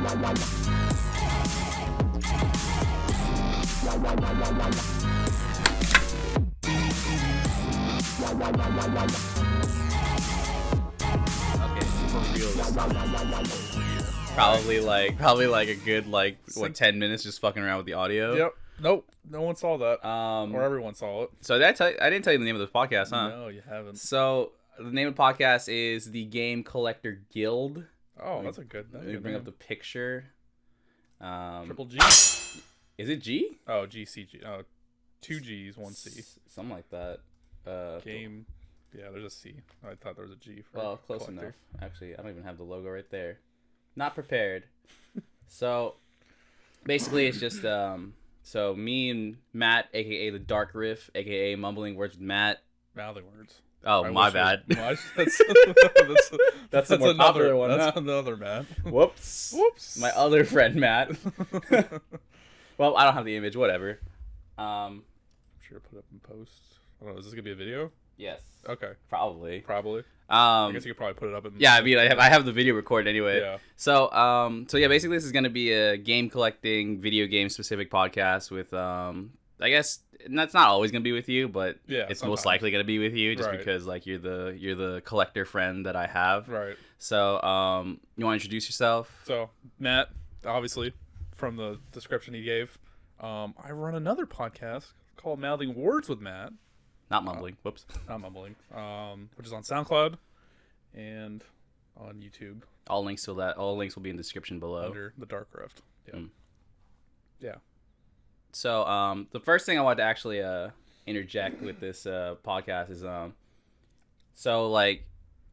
For real this time. Probably like a good 10 minutes just fucking around with the audio. Yep. Nope. No one saw that. Or everyone saw it. So I didn't tell you the name of this podcast, huh? No, you haven't. So the name of the podcast is the Game Collector Guild. Oh, that's a good. Let me bring up the picture. Triple G. Is it G? Oh, GCG. Oh, 2 G's, 1 C. Something like that. Game. Yeah, there's a C. I thought there was a G for. Well, close collector. enough. Actually, I don't even have the logo right there. Not prepared. So basically, it's just so me and Matt, aka TheDarkRift, aka Mumbling Words with Matt. Mouthing words. Oh, my bad. That's a more popular one. That's another Matt. Whoops. Whoops. My other friend Matt. Well, I don't have the image. Whatever. I'm sure put up in post. I don't know. Is this gonna be a video? Yes. Okay. Probably. I guess you could probably put it up in. Yeah, I mean, I have the video recorded anyway. Yeah. So yeah, basically this is gonna be a game collecting, video game specific podcast with I guess that's not always gonna be with you, but yeah, it's sometimes. most likely gonna be with you just Right. because like you're the collector friend that I have. Right. So you want to introduce yourself? So Matt, obviously, from the description he gave, I run another podcast called Mouthing Words with Matt. Not mumbling. Whoops. Not mumbling. Which is on SoundCloud and on YouTube. All links will be in the description below. Under TheDarkRift. Yeah. Yeah. So the first thing I wanted to actually interject with this podcast is so like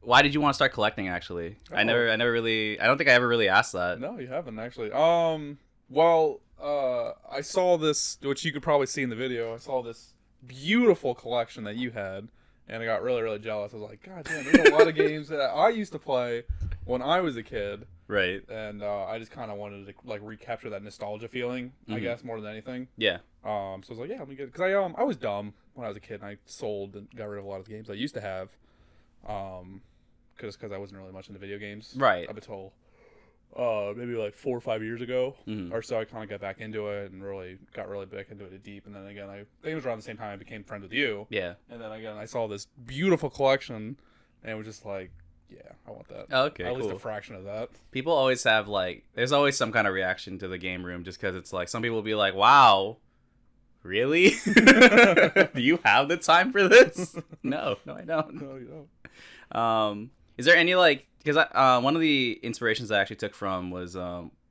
why did you want to start collecting actually? Oh. I don't think I ever really asked that. No, you haven't actually. Well, I saw this, which you could probably see in the video. I saw this beautiful collection that you had, and I got really, really jealous. I was like, God damn, there's a lot of games that I used to play when I was a kid. Right. And I just kind of wanted to like recapture that nostalgia feeling, I guess, more than anything. Yeah. So I was like, yeah, let me get, because I was dumb when I was a kid, and I sold and got rid of a lot of the games I used to have, because I wasn't really much into video games. Right. Up until maybe like 4 or 5 years ago or so. I kind of got back into it and got really back into it deep. And then again, I think it was around the same time I became friends with you. Yeah. And then again, I saw this beautiful collection, and it was just like, yeah, I want that. Okay, At least cool. a fraction of that. People always have like, there's always some kind of reaction to the game room just because it's like some people will be like, "Wow, really? Do you have the time for this?" No, I don't. No, you don't. Is there any like, because one of the inspirations I actually took from was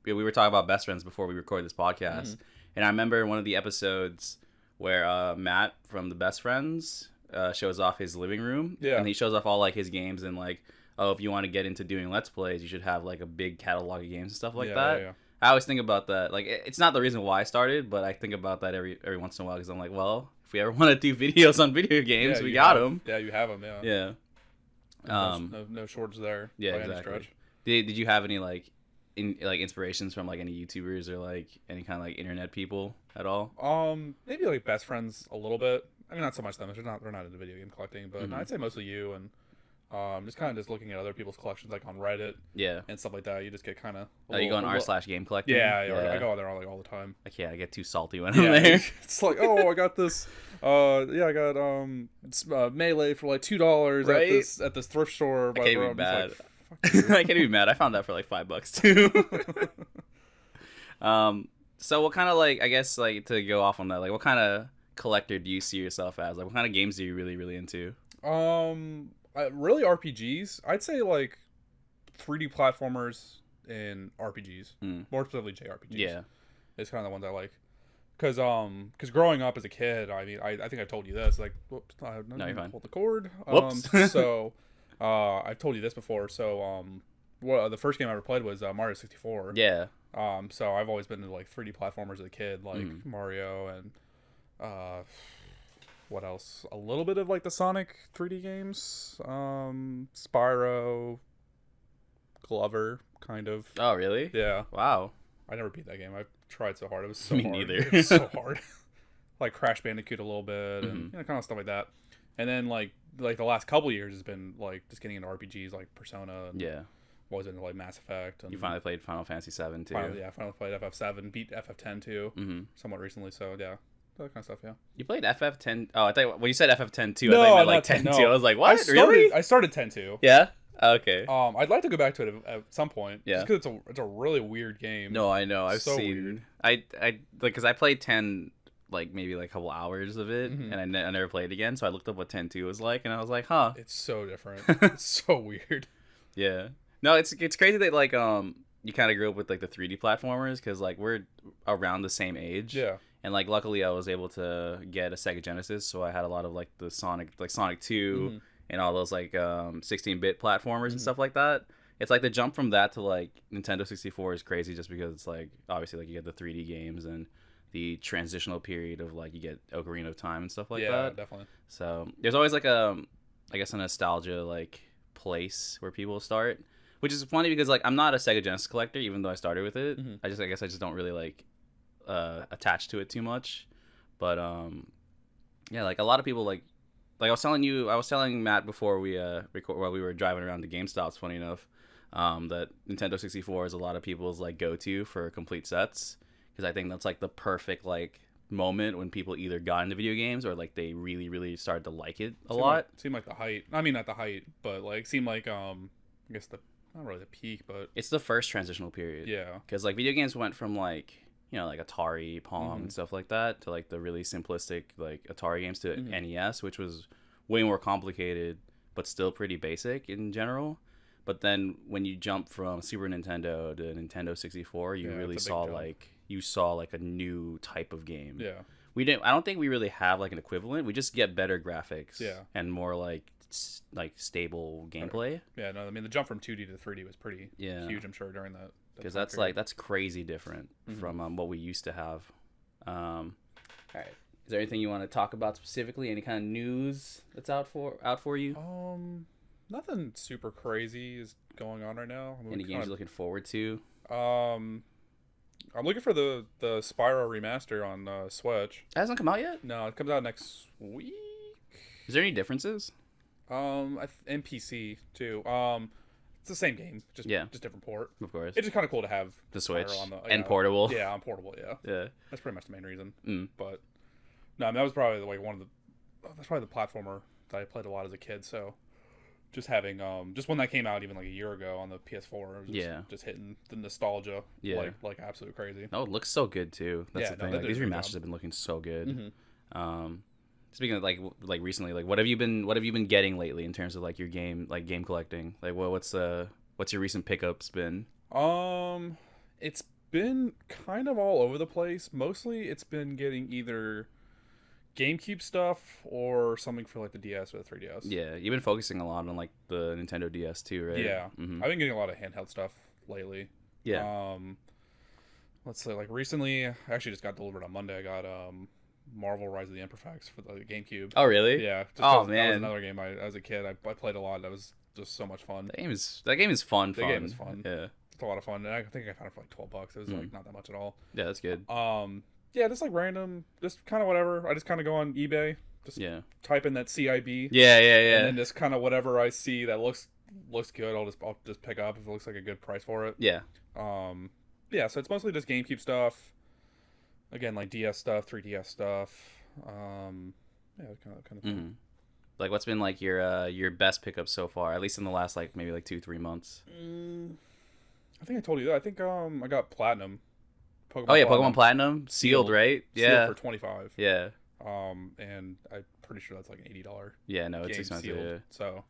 we were talking about best friends before we recorded this podcast, and I remember one of the episodes where Matt from the Best Friends shows off his living room, and he shows off all like his games and like, oh, if you want to get into doing Let's Plays, you should have like a big catalog of games and stuff like that. Yeah. I always think about that. Like, it's not the reason why I started, but I think about that every once in a while because I'm like, well, if we ever want to do videos on video games, we got them. Yeah, you have them. Yeah. Yeah. No shortage there. Yeah, by exactly. Any stretch. Did you have any like inspirations from like any YouTubers or like any kind of like internet people at all? Maybe like Best Friends a little bit. I mean, not so much them. They're not into video game collecting, but I'd say mostly you and just kind of just looking at other people's collections like on Reddit. Yeah. And stuff like that. You just get kind of. You go on r/game collecting. Yeah. I go on there all the time. I can't. I get too salty when I'm there. It's like, oh, I got this. I got Melee for like $2 right? at this thrift store. I can't even be mad. Like, I can't even be mad. I found that for like $5 too. So what kind of like, I guess like to go off on that, like what kind of collector do you see yourself as? Like what kind of games are you really, really into? Really RPGs. I'd say like 3D platformers and RPGs. More specifically JRPGs. Yeah. It's kind of the ones I like. Because growing up as a kid, I mean, I think I told you this. Like, whoops, no, you're fine. Hold the cord. Whoops. So, I've told you this before. So, the first game I ever played was Mario 64. Yeah. So I've always been into like 3D platformers as a kid, like Mario and what else? A little bit of like the Sonic 3D games, Spyro, Glover, kind of. Oh, really? Yeah. Wow. I never beat that game. I tried so hard. It was so Me hard. neither. It was so hard. Like Crash Bandicoot a little bit and kind of stuff like that. And then like the last couple years has been like just getting into RPGs like Persona. And, was into like Mass Effect. And you finally played Final Fantasy 7 too. Finally played FF7, beat FF10 too, somewhat recently. So yeah, that kind of stuff. Yeah. You played FF10? Oh, I thought when you said FF10 too, No, I thought you meant like 10 2. I was like, what? Really? I started 10 2. Yeah. Okay. I'd like to go back to it at some point. Yeah. Just because it's a really weird game. No, I know. I've so seen. Weird. I like because I played 10 like maybe like a couple hours of it, and I never played again. So I looked up what 10 2 was like, and I was like, huh. It's so different. It's so weird. Yeah. No, it's crazy that like you kind of grew up with like the 3D platformers because like we're around the same age. Yeah. And like luckily I was able to get a Sega Genesis, so I had a lot of like the Sonic 2 and all those like 16-bit platformers and stuff like that. It's like the jump from that to like Nintendo 64 is crazy just because it's like obviously like you get the 3D games and the transitional period of like you get Ocarina of Time and stuff like that. Yeah, definitely. So there's always like I guess a nostalgia like place where people start, which is funny because like I'm not a Sega Genesis collector even though I started with it. I guess I just don't really like attached to it too much, but yeah, like a lot of people like I was telling Matt before we while we were driving around to GameStops, funny enough, that Nintendo 64 is a lot of people's like go-to for complete sets because I think that's like the perfect like moment when people either got into video games or like they really started to like it a lot. Seemed like the height. I mean, not the height, but like seemed like I guess not really the peak, but it's the first transitional period. Yeah, because like video games went from like like Atari, Pong, and stuff like that to like the really simplistic like Atari games to NES, which was way more complicated but still pretty basic in general. But then when you jump from Super Nintendo to Nintendo 64, you really saw like a new type of game. Yeah. I don't think we really have like an equivalent. We just get better graphics. Yeah. And more like stable gameplay. Yeah, no, I mean the jump from 2D to 3D was pretty huge, I'm sure, during that. Because that's crazy different from what we used to have. All right, is there anything you want to talk about specifically? Any kind of news that's out for you? Nothing super crazy is going on right now. Any games you're looking forward to? I'm looking for the Spyro remaster on Switch. It hasn't come out yet? No, it comes out next week. Is there any differences? And PC too. It's the same game, just different port. Of course. It's just kind of cool to have the Switch on and portable. Yeah, on portable. Yeah. Yeah. That's pretty much the main reason. But no, I mean, that was probably like that's probably the platformer that I played a lot as a kid. So just having just when that came out even like a year ago on the PS4, it was just hitting the nostalgia like absolute crazy. Oh, it looks so good too. That's the thing. Like, these remasters have been looking so good. Speaking of like recently, like what have you been getting lately in terms of like your game collecting? Like what's your recent pickups been? It's been kind of all over the place. Mostly it's been getting either GameCube stuff or something for like the DS or the 3DS. Yeah, you've been focusing a lot on like the Nintendo DS too, right? Yeah. I've been getting a lot of handheld stuff lately. Yeah. Let's say like recently, I actually just got delivered on Monday. I got Marvel Rise of the Imperfects for the GameCube. Oh really? Yeah. Man, that was another game as a kid I played a lot. That was just so much fun. That game is fun. The game is fun. Yeah. It's a lot of fun, and I think I found it for like $12. It was like not that much at all. Yeah, that's good. Yeah, just like random, just kind of whatever. I just kind of go on eBay, just type in that CIB. Yeah. And then just kind of whatever I see that looks good, I'll just pick up if it looks like a good price for it. Yeah. Yeah, so it's mostly just GameCube stuff. Again, like DS stuff, 3DS stuff. Yeah, kind of fun. Like, what's been like your best pickup so far? At least in the last like maybe like 2-3 months. I think I told you that. I think I got Platinum. Pokemon Platinum sealed, right? Yeah, sealed for $25. Yeah. And I'm pretty sure that's like an $80. Yeah, no, it's expensive. Sealed, yeah. So.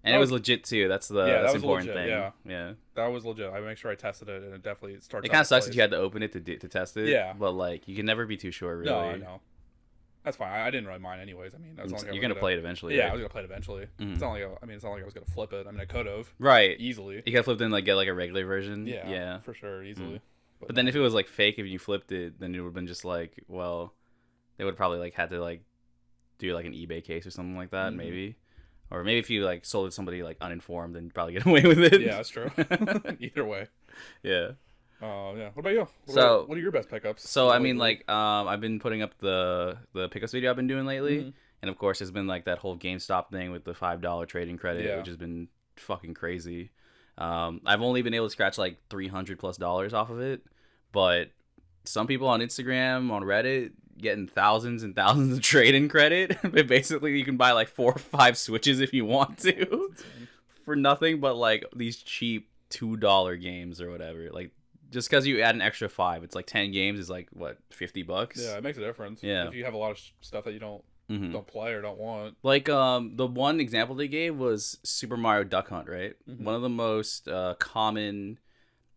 And it was legit too. That's the important thing. Yeah. That was legit. I make sure I tested it, and it definitely starts. It kind of sucks that you had to open it to test it. Yeah. But like, you can never be too sure, really. No, I know. That's fine. I didn't really mind anyways. I mean, you're gonna play it eventually. Yeah, right? I was gonna play it eventually. It's not like it's not like I was gonna flip it. I mean, I could have. Right. Easily. You could have flipped in, like, get like a regular version. Yeah. For sure, easily. But then if it was like fake, if you flipped it, then it would have been just like, well, they would probably like had to like do like an eBay case or something like that, maybe. Or maybe if you like sold it to somebody like uninformed, then you'd probably get away with it. Yeah, that's true. Either way. Yeah. Yeah. What about you? What are your best pickups? So I mean, like, I've been putting up the pickups video I've been doing lately, and of course, there's been like that whole GameStop thing with the $5 trading credit, which has been fucking crazy. I've only been able to scratch like $300+ off of it, but some people on Instagram, on Reddit, getting thousands and thousands of trade-in credit. But basically, you can buy like 4 or 5 Switches if you want to for nothing but like these cheap $2 games or whatever. Like just because you add an extra 5, it's like 10 games is like what, $50? Yeah, it makes a difference. Yeah, if you have a lot of stuff that you don't play or don't want. Like the one example they gave was Super Mario Duck Hunt, right? One of the most common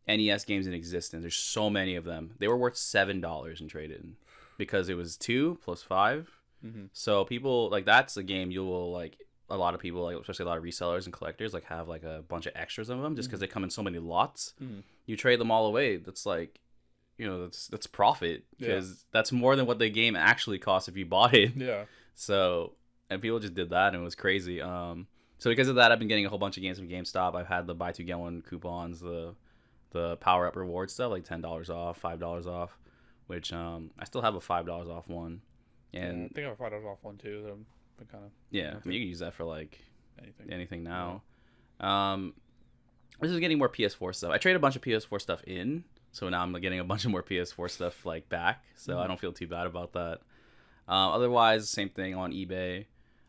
NES games in existence. There's so many of them. They were worth $7 in trade-in because it was 2 plus 5. So people like, that's a game you will like, a lot of people, like especially a lot of resellers and collectors, like have like a bunch of extras of them just because they come in so many lots. You trade them all away. That's like, that's profit because that's more than what the game actually costs if you bought it. Yeah. So, and people just did that and it was crazy. So because of that, I've been getting a whole bunch of games from GameStop. I've had the buy 2 get 1 coupons, the power up reward stuff, like $10 off, $5 off, which I still have a $5 off one. And I think I have a $5 off one too. That I'm kind of I mean, you can use that for like anything now. This is getting more PS4 stuff. I traded a bunch of PS4 stuff in, so now I'm getting a bunch of more PS4 stuff like back. So I don't feel too bad about that. Otherwise, same thing on eBay.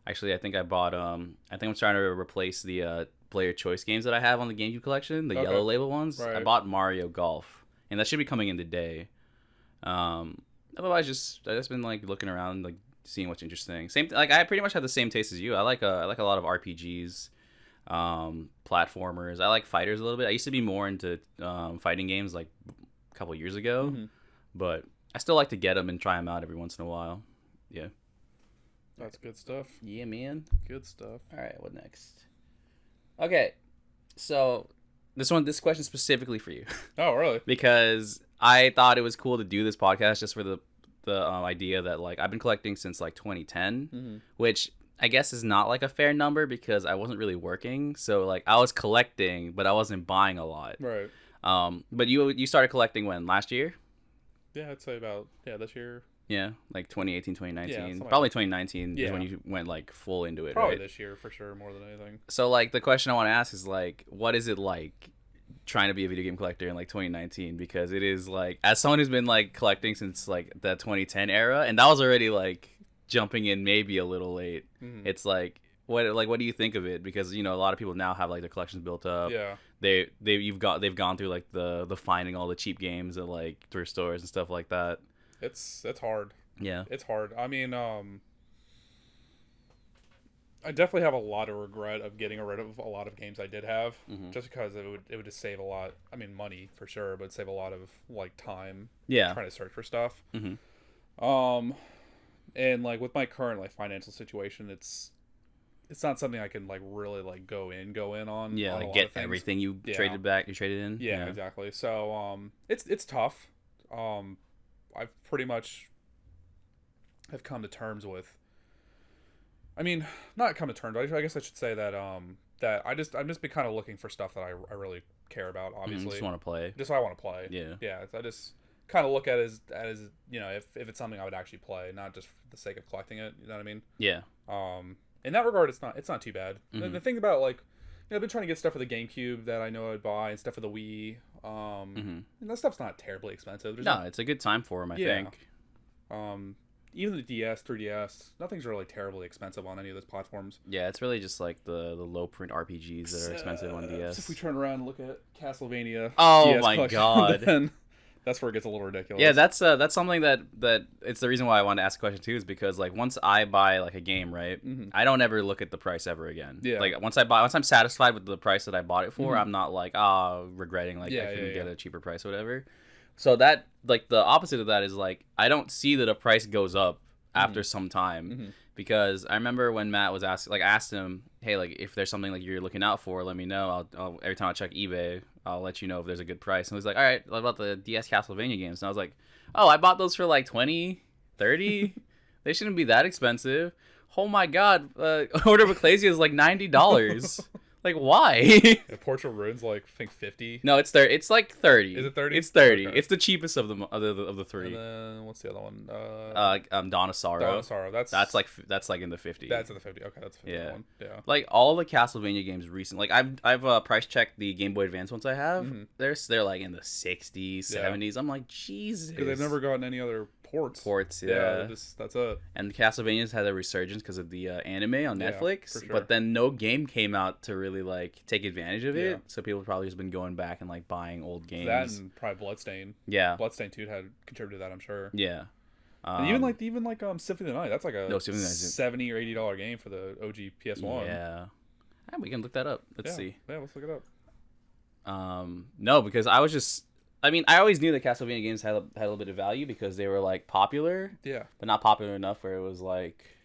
Actually, I think I bought I'm trying to replace the player choice games that I have on the GameCube collection, the yellow label ones. Right. I bought Mario Golf, and that should be coming in today. Otherwise, I just been like looking around, like seeing what's interesting. Like I pretty much have the same taste as you. I like a lot of RPGs, platformers. I like fighters a little bit. I used to be more into fighting games like a couple years ago, but I still like to get them and try them out every once in a while. Yeah. That's good stuff. Yeah, man. Good stuff. All right, what next? Okay, so this question specifically for you. Oh, really? Because I thought it was cool to do this podcast just for the idea that like I've been collecting since like 2010, which I guess is not like a fair number because I wasn't really working. So like I was collecting, but I wasn't buying a lot. Right. But you started collecting when? Last year? Yeah, I'd say about this year. Yeah, like 2018, 2019. Yeah, probably 2019 is when you went like full into it, probably right? This year for sure, more than anything. So like the question I want to ask is like, what is it like trying to be a video game collector in like 2019? Because it is like, as someone who's been like collecting since like the 2010 era, and that was already like jumping in maybe a little late. It's like what do you think of it? Because a lot of people now have like their collections built up. Yeah. They've gone through like the finding all the cheap games at like thrift stores and stuff like that. It's hard. Yeah. It's hard. I mean, I definitely have a lot of regret of getting rid of a lot of games I did have, just because it would just save a lot. I mean, money for sure, but save a lot of like time. Yeah. Trying to search for stuff. And like with my current like financial situation, it's not something I can like really like go in on. Yeah, like get everything you traded in. Yeah, exactly. So it's tough. I've pretty much have come to terms with. I mean, not come to terms. I guess I should say that that I'm just been kind of looking for stuff that I really care about. Obviously, just want to play. Just I want to play. Yeah. Yeah. I just kind of look at it as if it's something I would actually play, not just for the sake of collecting it. You know what I mean? Yeah. In that regard, it's not too bad. The thing about like, I've been trying to get stuff for the GameCube that I know I'd buy and stuff for the Wii. And that stuff's not terribly expensive. It's a good time for them, I think. Even the DS, 3DS, nothing's really terribly expensive on any of those platforms. Yeah, it's really just like the low print RPGs that are expensive on DS. If we turn around and look at Castlevania, oh DS my god, then that's where it gets a little ridiculous. Yeah, that's something that it's the reason why I wanted to ask a question too, is because like once I buy like a game, right, I don't ever look at the price ever again. Yeah. Like once I'm satisfied with the price that I bought it for, I'm not like regretting like I couldn't get a cheaper price or whatever. So that like the opposite of that is like I don't see that a price goes up after some time, because I remember when Matt was asked him, hey, like if there's something like you're looking out for, let me know. I'll every time I check eBay, I'll let you know if there's a good price. And he was like, all right, what about the DS Castlevania games? And I was like, oh, I bought those for like 20, 30. They shouldn't be that expensive. Oh my god, Order of Ecclesia is like $90. Like, why? Yeah, Portrait Ruins, like, I think 50. No, it's 30. It's like 30. Is it 30? It's 30. Okay. It's the cheapest of the three. And then what's the other one? Dawn of Sorrow. Dawn of Sorrow. That's like in the 50. That's in the 50. Okay, that's the 50 yeah. one. Yeah. Like all the Castlevania games recent. Like I've price checked the Game Boy Advance ones I have. Mm-hmm. They're like in the 60s, 70s. I'm like, Jesus. Because they've never gotten any other ports. Yeah. That's it. And the Castlevanias had a resurgence because of the anime on Netflix. For sure. But then no game came out to really like take advantage of it. So people probably just been going back and like buying old games. That and probably Bloodstain. Yeah. Bloodstain 2 had contributed to that, I'm sure. Yeah. And even like Symphony of the Night, that's like a $70 or $80 game for the OG PS1. Yeah. We can look that up. Let's see. Yeah, let's look it up. No, because I always knew that Castlevania games had a little bit of value because they were like popular. Yeah. But not popular enough where it was like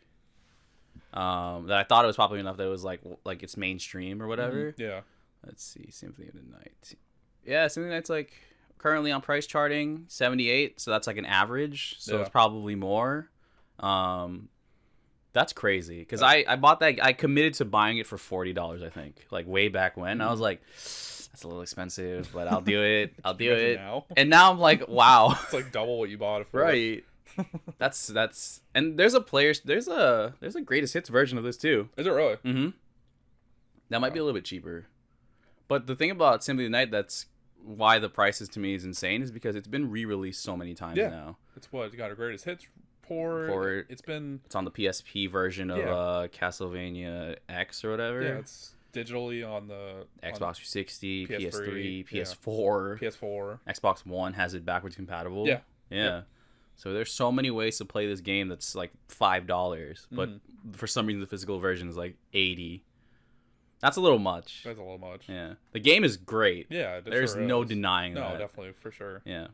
that I thought it was popular enough that it was like it's mainstream or whatever. Mm-hmm. Yeah. Let's see, Symphony of the Night. Yeah, Symphony of the Night's like currently on Pricecharting 78, so that's like an average. So it's probably more. That's crazy because I bought that. I committed to buying it for $40. I think like way back when. I was like, that's a little expensive, but I'll do it. I'll do it. Now? And now I'm like, wow, it's like double what you bought it for. Right. that's and there's a greatest hits version of this too. Is it really? Mm-hmm. That might be a little bit cheaper. But the thing about Symphony of the Night, that's why the prices to me is insane, is because it's been re-released so many times now. It's got a greatest hits port. It's on the PSP version of Castlevania X or whatever. Yeah, it's digitally on the Xbox 360, PS3, PS4. Xbox One has it backwards compatible. Yeah. So there's so many ways to play this game that's like $5, but for some reason the physical version is like $80. That's a little much. That's a little much. Yeah. The game is great. Yeah, there's no denying that. No, definitely, for sure. Yeah.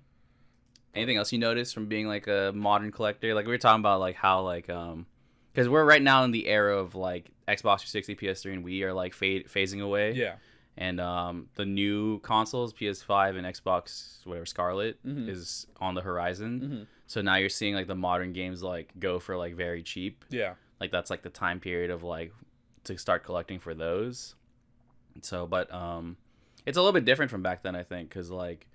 Anything else you noticed from being like a modern collector? Like we were talking about like how like because we're right now in the era of like Xbox 360, PS3, and Wii are like phasing away. Yeah. And the new consoles, PS5 and Xbox whatever Scarlet is on the horizon. So now you're seeing like the modern games like go for like very cheap. Yeah. Like that's like the time period of like to start collecting for those. So but it's a little bit different from back then, I think, because like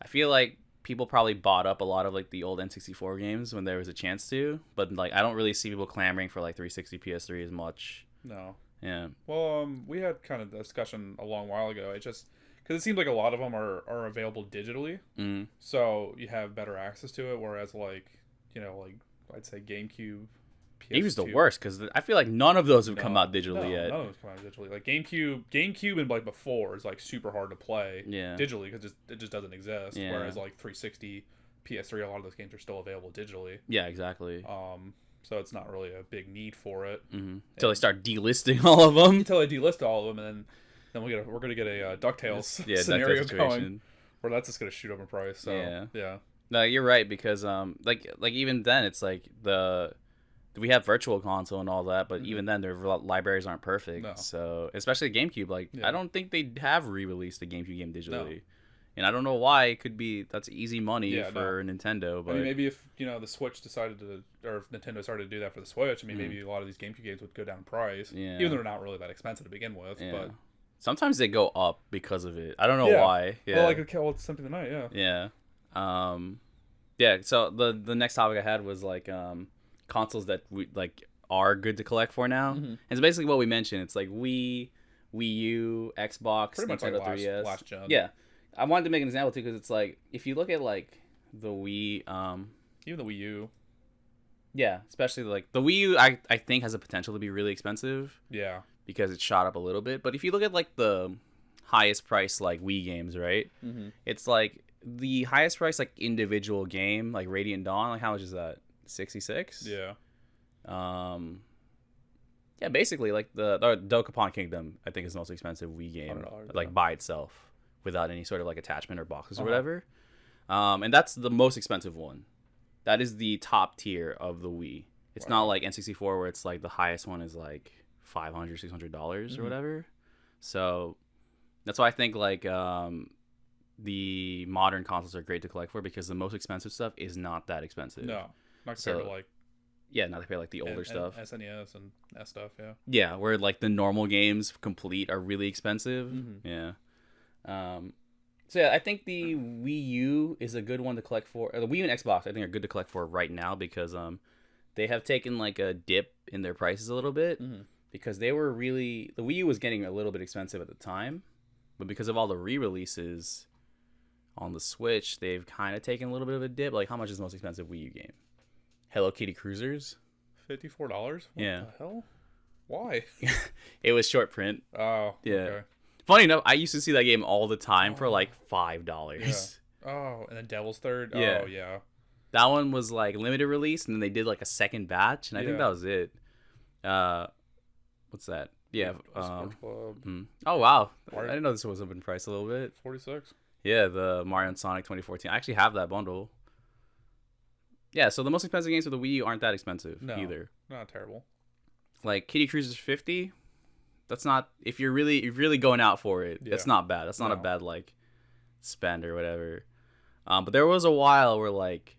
I feel like people probably bought up a lot of like the old N64 games when there was a chance to, but like I don't really see people clamoring for like 360 PS3 as much. No. Yeah. Well, we had kind of a discussion a long while ago. It just because it seems like a lot of them are available digitally, so you have better access to it. Whereas like like I'd say GameCube. GameCube's the worst because I feel like none of those have come out digitally yet. None of those come out digitally. Like GameCube and like before is like super hard to play digitally because it just doesn't exist. Yeah. Whereas like 360, PS3, a lot of those games are still available digitally. Yeah, exactly. So it's not really a big need for it until they start delisting all of them. Until they delist all of them, and then we're gonna get a DuckTales scenario going where that's just gonna shoot up in price. So yeah. No, you're right because like even then it's like we have Virtual Console and all that, but even then their libraries aren't perfect. No. So especially GameCube, like I don't think they have re-released the GameCube game digitally. No. And I don't know why. It could be that's easy money for Nintendo, but I mean, maybe if the Switch decided to, or if Nintendo started to do that for the Switch, I mean, maybe a lot of these GameCube games would go down in price, even though they're not really that expensive to begin with. Yeah. But sometimes they go up because of it. I don't know why. Yeah. Well, it's something tonight. Yeah. Yeah. So the next topic I had was like consoles that we like are good to collect for now, and it's basically what we mentioned. It's like Wii U, Xbox, pretty much Nintendo like 3DS. Last gen. Yeah. I wanted to make an example too because it's like if you look at like the Wii, even the Wii U, especially like the Wii U, I think has a potential to be really expensive. Yeah, because it shot up a little bit. But if you look at like the highest price like Wii games, right? It's like the highest price like individual game like Radiant Dawn. Like how much is that? 66. Yeah. Yeah, basically like the Dokapon Kingdom I think is the most expensive Wii game like by itself. Without any sort of like attachment or boxes or whatever. And that's the most expensive one. That is the top tier of the Wii. It's not like N64 where it's like the highest one is like $500, $600 or whatever. So that's why I think like the modern consoles are great to collect for because the most expensive stuff is not that expensive. No, not compared to like Yeah, now they pay like the older stuff. SNES and S stuff, yeah. Yeah, where like the normal games complete are really expensive. Mm-hmm. Yeah. So yeah, I think the Wii U is a good one to collect for. Or the Wii U and Xbox, I think, are good to collect for right now because they have taken like a dip in their prices a little bit because they were really the Wii U was getting a little bit expensive at the time, but because of all the re-releases on the Switch, they've kind of taken a little bit of a dip. Like, how much is the most expensive Wii U game? Hello Kitty Cruisers. $54? What yeah. the hell? Why? It was short print. Oh, yeah. Okay. Funny enough, I used to see that game all the time for like $5. Yeah. Oh, and then Devil's Third? Yeah. Oh, yeah. That one was like limited release, and then they did like a second batch, and I think that was it. What's that? Yeah. Sports Club. Oh, wow. I didn't know this was up in price a little bit. 46. Yeah, the Mario and Sonic 2014. I actually have that bundle. Yeah, so the most expensive games for the Wii U aren't that expensive either. Not terrible. Like Kitty Cruisers 50. That's not if you're really going out for it. It's not bad. That's not a bad like spend or whatever. But there was a while where like,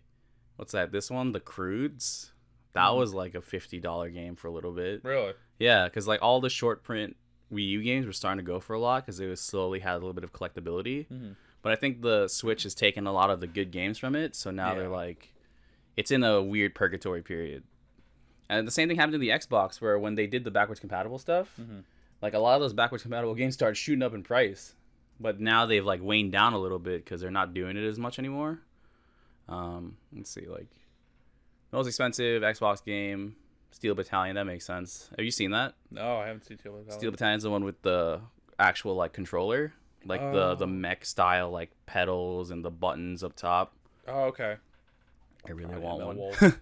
what's that? This one, The Crudes. That was like a $50 game for a little bit. Really? Yeah, because like all the short print Wii U games were starting to go for a lot because it was slowly had a little bit of collectability. But I think the Switch has taken a lot of the good games from it, so now they're like, it's in a weird purgatory period. And the same thing happened to the Xbox, where when they did the backwards compatible stuff, like a lot of those backwards compatible games started shooting up in price. But now they've like waned down a little bit because they're not doing it as much anymore. Let's see, like most expensive Xbox game, Steel Battalion. That makes sense. Have you seen that? No, I haven't seen Steel Battalion. Steel Battalion's the one with the actual like controller, like the mech style like pedals and the buttons up top. Oh, okay. I really want one. Of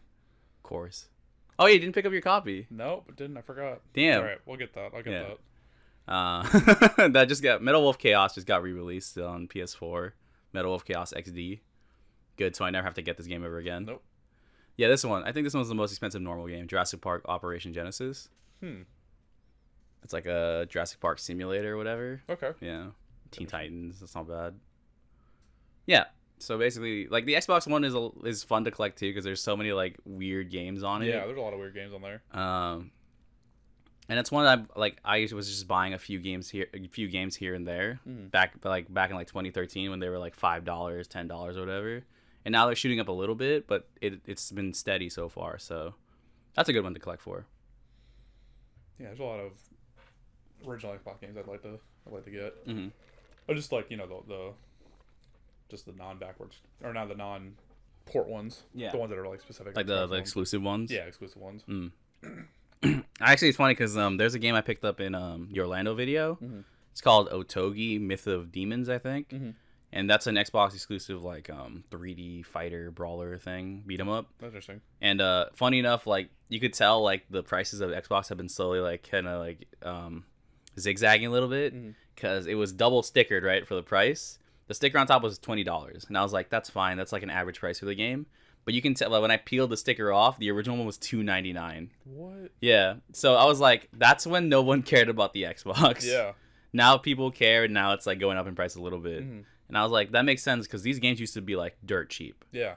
course. Oh, yeah, you didn't pick up your copy. Nope, didn't. I forgot. Damn. All right, we'll get that. I'll get that. That just got Metal Wolf Chaos just got re-released on PS4. Metal Wolf Chaos XD. Good, so I never have to get this game ever again. Nope. Yeah, this one. I think this one's the most expensive normal game. Jurassic Park Operation Genesis. It's like a Jurassic Park simulator or whatever. Okay. Yeah. Teen Titans. That's not bad. Yeah. So basically, like the Xbox One is fun to collect too because there's so many like weird games on it. Yeah, there's a lot of weird games on there. And it's one that I was just buying a few games here and there back in like 2013 when they were like $5, $10 or whatever. And now they're shooting up a little bit, but it's been steady so far. So that's a good one to collect for. Yeah, there's a lot of original Xbox games I'd like to get. I just like the non-backwards or not the non-port ones. Yeah, the ones that are like specific. Like the exclusive ones. Yeah, exclusive ones. Actually, it's funny because there's a game I picked up in the Orlando video. It's called Otogi Myth of Demons, I think. And that's an Xbox exclusive, like 3D fighter brawler thing, beat 'em up. Interesting. And funny enough, like you could tell, like the prices of Xbox have been slowly, like kind of like zigzagging a little bit because it was double stickered right for the price. The sticker on top was $20, and I was like, that's fine. That's like an average price for the game. But you can tell like, when I peeled the sticker off, the original one was $2.99. What? Yeah. So I was like, that's when no one cared about the Xbox. Yeah. Now people care, and now it's like going up in price a little bit. And I was like, that makes sense because these games used to be like dirt cheap. Yeah.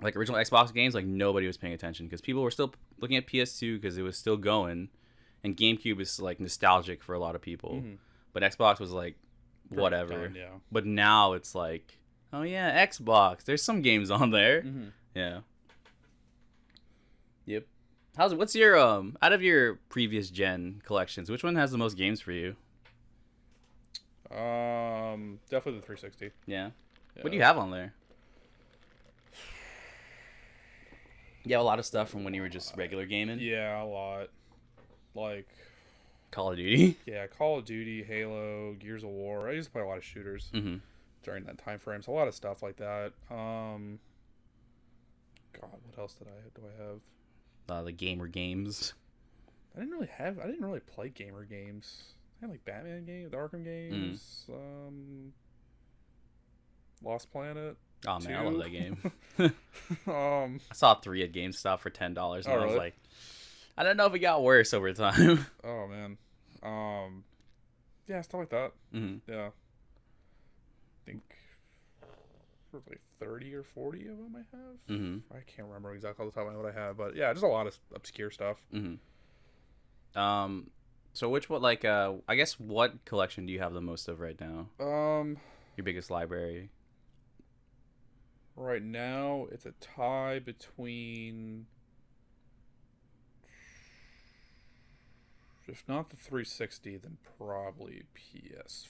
Like original Xbox games, like nobody was paying attention because people were still looking at PS2 because it was still going, and GameCube is like nostalgic for a lot of people. But Xbox was like whatever. Yeah. But now it's like, oh yeah, Xbox. There's some games on there. Yeah. Yep. What's your out of your previous gen collections, which one has the most games for you? Definitely the 360. Yeah. What do you have on there? You have a lot of stuff from when you were just regular gaming? Yeah, a lot. Like Call of Duty? Yeah, Call of Duty, Halo, Gears of War. I used to play a lot of shooters during that time frame. So a lot of stuff like that. God, what else do I have? The gamer games. I didn't really play gamer games. I had like Batman games, the Arkham games, Lost Planet. Oh man, 2. I love that game. I saw 3 at GameStop for $10, and I was like, I don't know if it got worse over time. Oh man, yeah, stuff like that. Yeah, I think like 30 or 40 of them I have. Mm-hmm. I can't remember exactly off the top of my head what I have, but yeah, just a lot of obscure stuff. Mm-hmm. So which what like I guess what collection do you have the most of right now? Your biggest library. Right now, it's a tie between, if not the 360, then probably PS4.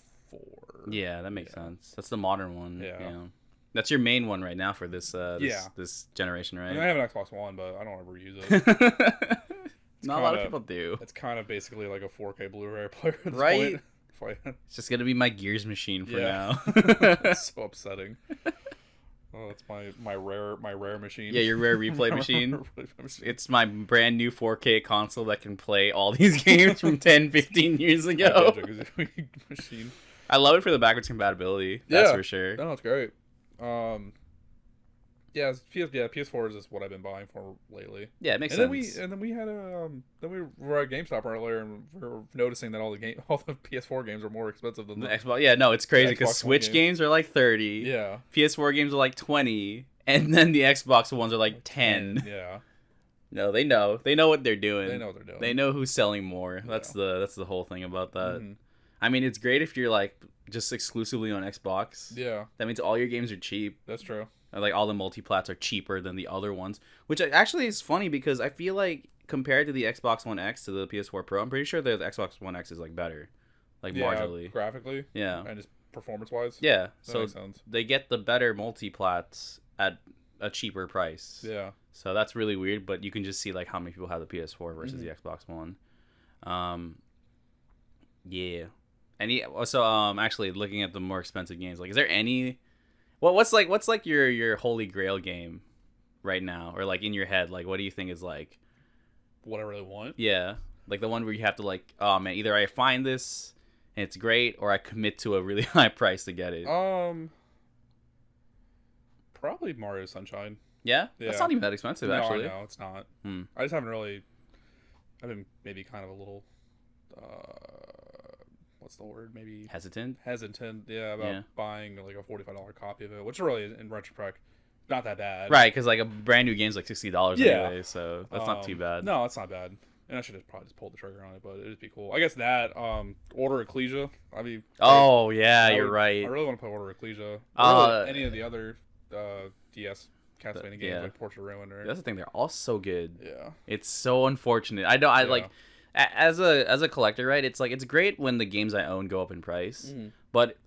Yeah, that makes sense. That's the modern one. Yeah. That's your main one right now for this this generation, right? I mean, I have an Xbox One, but I don't ever use it. Not a lot of people do. It's kind of basically like a 4K Blu-ray player at this right? point. It's just gonna be my Gears machine for now. It's so upsetting. Oh, it's my rare machine. Yeah, your rare replay machine. It's my brand new 4K console that can play all these games from 10, 15 years ago. Machine. I love it for the backwards compatibility. That's for sure. No, it's great. Yeah, PS4 is just what I've been buying for lately. Yeah, it makes sense. Then we were at GameStop earlier, and we were noticing that all the PS4 games are more expensive than the Xbox. Yeah, no, it's crazy because Switch games are like 30. Yeah. PS4 games are like 20, and then the Xbox ones are like 10. Yeah. No, they know. They know what they're doing. They know what they're doing. They know who's selling more. Yeah. That's the whole thing about that. Mm-hmm. I mean, it's great if you're like just exclusively on Xbox. Yeah. That means all your games are cheap. That's true. Like all the multiplats are cheaper than the other ones, which actually is funny because I feel like compared to the Xbox One X to the PS4 Pro, I'm pretty sure the Xbox One X is like better, like marginally, graphically, and just performance wise. Yeah, that makes sense. They get the better multiplats at a cheaper price. Yeah, so that's really weird, but you can just see like how many people have the PS4 versus the Xbox One. Yeah, and also actually looking at the more expensive games, like is there any? What's like your holy grail game right now, or like in your head? Like, what do you think is like what I really want? Yeah, like the one where you have to like, oh man, either I find this and it's great, or I commit to a really high price to get it. Probably Mario Sunshine. Yeah, that's not even that expensive actually. No, it's not. I just haven't really. I've been maybe kind of a little. What's the word? Maybe hesitant. Yeah, about buying like a $45 copy of it, which really, in retrospect, not that bad. Right, because like a brand new game's like $60 anyway, so that's not too bad. No, it's not bad. And I should have probably just pulled the trigger on it, but it'd be cool. I guess that Order Ecclesia. I mean. Oh yeah, you're right. I really want to play Order Ecclesia. Any of the other DS Castlevania games like Portrait of Ruin. That's the thing; they're all so good. Yeah. It's so unfortunate. I know. Like. As a collector, right? It's like it's great when the games I own go up in price, but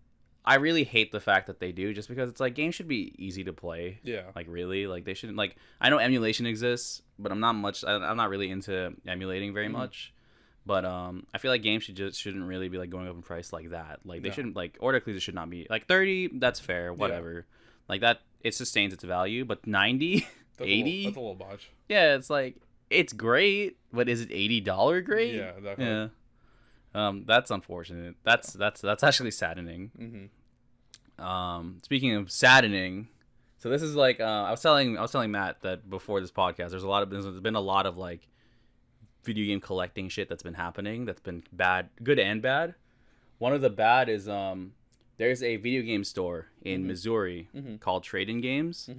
I really hate the fact that they do, just because it's like games should be easy to play. Yeah. Like really, like they shouldn't. Like I know emulation exists, but I'm not really into emulating very much. But I feel like games shouldn't really be like going up in price like that. Like they shouldn't like Order Ecclesia should not be like 30. That's fair, whatever. Like that, it sustains its value. But 90, 80, that's a little much. Yeah, it's like. It's great, but is it $80 great? Yeah, definitely. Yeah. That's unfortunate. That's actually saddening. Speaking of saddening, so this is like I was telling Matt that before this podcast, there's been a lot of like video game collecting shit that's been happening. That's been bad, good and bad. One of the bad is there's a video game store in Missouri called Trade-In Games,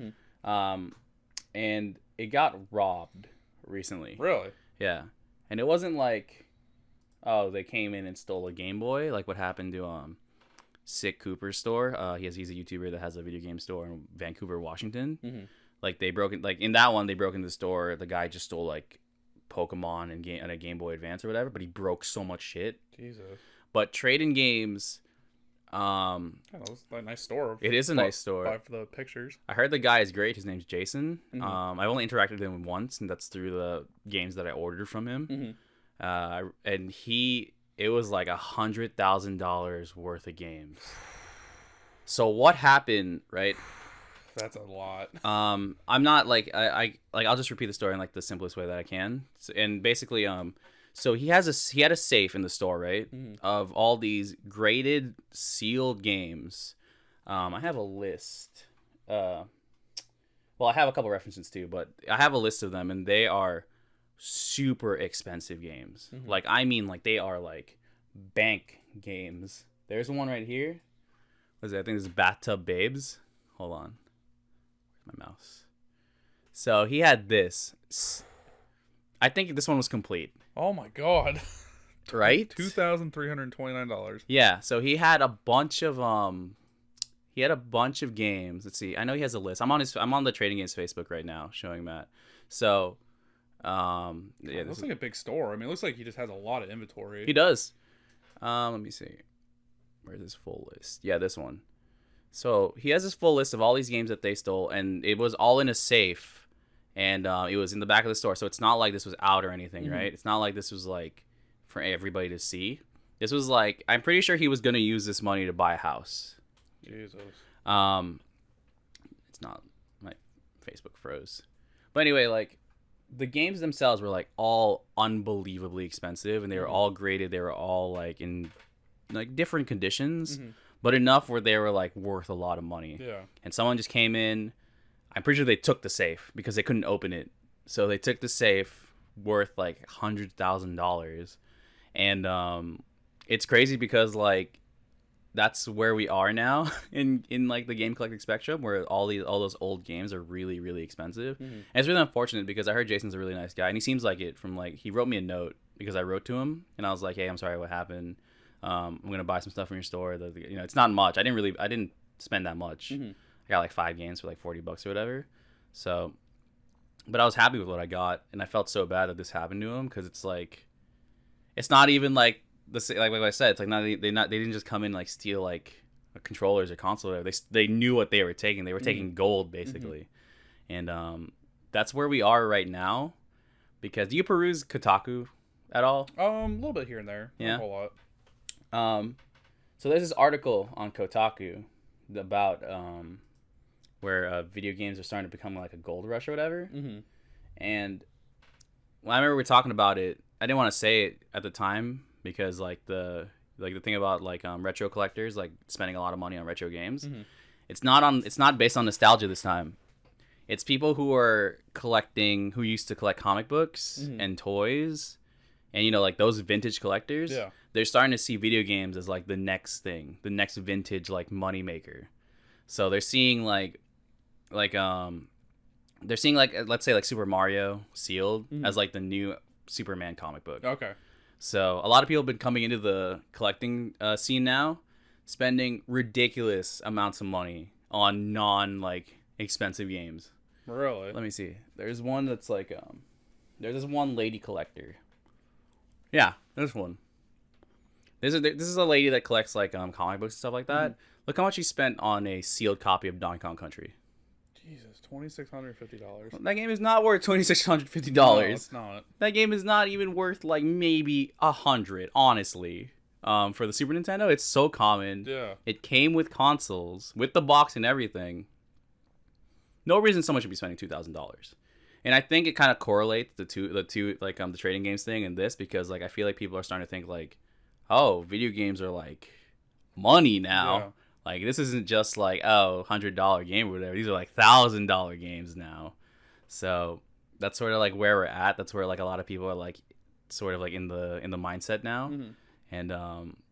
and it got robbed recently. Really? Yeah. And it wasn't like, oh, they came in and stole a Game Boy, like what happened to Sick Cooper's store. He's a YouTuber that has a video game store in Vancouver, Washington. Like they broke in, like in that one they broke into the store. The guy just stole like Pokemon and a Game Boy Advance or whatever, but he broke so much shit. Jesus. But Trade-In Games. It's a nice store. It is a nice store. Buy for the pictures. I heard the guy is great. His name's Jason. I've only interacted with him once, and that's through the games that I ordered from him. And it was like $100,000 worth of games. So what happened, right? That's a lot. I'm not like I'll just repeat the story in like the simplest way that I can. And basically, so he had a safe in the store, right, of all these graded sealed games. I have a list. Well, I have a couple references too, but I have a list of them, and they are super expensive games. Like I mean, like they are like bank games. There's one right here. What is it? I think this is Bathtub Babes. Hold on. my mouse. So he had this. I think this one was complete. Oh my god. Right? $2,329. Yeah, so he had a bunch of games. Let's see. I know he has a list. I'm on the Trading Games Facebook right now showing Matt. So yeah, it looks like a big store. I mean, it looks like he just has a lot of inventory. He does. Let me see. Where's his full list? Yeah, this one. So he has this full list of all these games that they stole, and it was all in a safe, and it was in the back of the store. So it's not like this was out or anything, right? It's not like this was like for everybody to see. This was like, I'm pretty sure he was gonna use this money to buy a house. Jesus. It's not, my Facebook froze. But anyway, like the games themselves were like all unbelievably expensive, and they were all graded. They were all like in like different conditions, but enough where they were like worth a lot of money. Yeah. And someone just came in. I'm pretty sure they took the safe because they couldn't open it. So they took the safe worth like $100,000. And it's crazy because like that's where we are now in like the game collecting spectrum, where all those old games are really, really expensive. And it's really unfortunate because I heard Jason's a really nice guy, and he seems like it from like, he wrote me a note because I wrote to him and I was like, hey, I'm sorry what happened. I'm gonna buy some stuff from your store. It's not much. I didn't spend that much. I got like 5 games for like $40 or whatever. So, but I was happy with what I got, and I felt so bad that this happened to him because it's like, it's not even like like I said, it's like they didn't just come in and like steal like controllers or console. Or they knew what they were taking. They were taking gold basically, and that's where we are right now. Because do you peruse Kotaku at all? A little bit here and there. Yeah, not a whole lot. So there's this article on Kotaku about where video games are starting to become like a gold rush or whatever. And when I remember we were talking about it, I didn't want to say it at the time because like the thing about like retro collectors like spending a lot of money on retro games, it's not based on nostalgia this time. It's people who are collecting, who used to collect comic books and toys, and like those vintage collectors. Yeah. They're starting to see video games as like the next thing, the next vintage like money maker. So they're seeing like they're seeing like, let's say like Super Mario sealed as like the new Superman comic book. Okay. So a lot of people have been coming into the collecting scene now, spending ridiculous amounts of money on non like expensive games. Really? Let me see. There's one that's like there's this one lady collector. Yeah, there's one. This is a lady that collects like comic books and stuff like that. Look how much she spent on a sealed copy of Donkey Kong Country. Jesus, $2,650. That game is not worth $2,650. No, it's not. That game is not even worth like maybe $100, honestly. For the Super Nintendo, it's so common. Yeah. It came with consoles, with the box and everything. No reason someone should be spending $2,000. And I think it kind of correlates the two like the trading games thing and this, because like I feel like people are starting to think like, oh, video games are like money now. Yeah. Like this isn't just like, oh, $100 game or whatever. These are like $1,000 games now. So that's sort of like where we're at. That's where like a lot of people are like sort of like in the mindset now. And